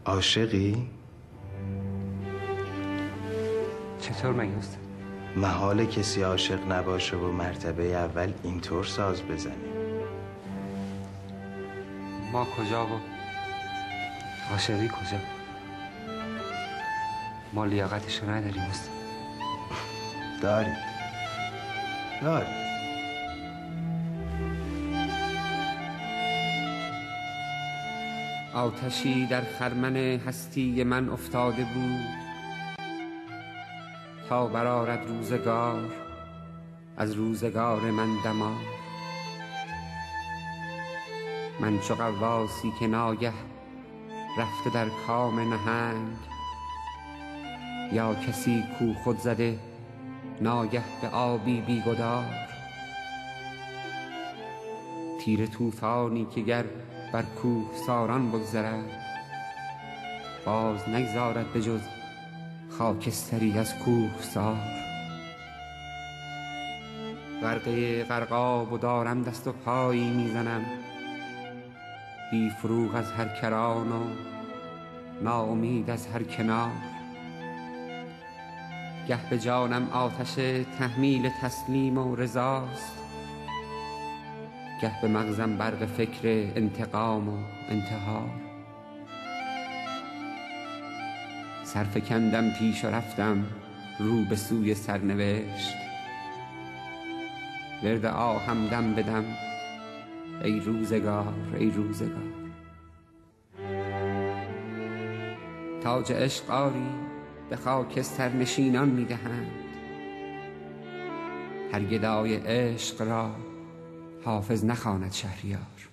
عاشقی؟ چطور مگه استاد؟ محال کسی عاشق نباشه و مرتبه اول اینطور ساز بزنه. ما کجا و عاشقی کجا؟ ما لیاقتشو نداریم استاد. داری. آتشی در خرمن هستی من افتاده بود تا برآرد روزگار از روزگار من دمار. من چو غواصی که ناگه رفته در کام نهنگ، یا کسی کو خود زده ناگه به آبی بیگدار. تیر طوفانی که گر بر کوهساران بگذرد، باز نگذارد به جز خاکستری از کوهسار. غرقه غرقاب و دارم دست و پایی میزنم، بی فروغ از هر کران و ناامید از هر کنار. گه به جانم آتش تحمیل تسلیم و رضاست، گه به مغزم برق فکر انتقام و انتحار. سرفکندم پیش و رفتم رو به سوی سرنوشت، ورد آهم دم بدم ای روزگار ای روزگار. تاج عشق آری به خاکستر نشینان میدهند، هر گدای عشق را حافظ نخواند شهریار.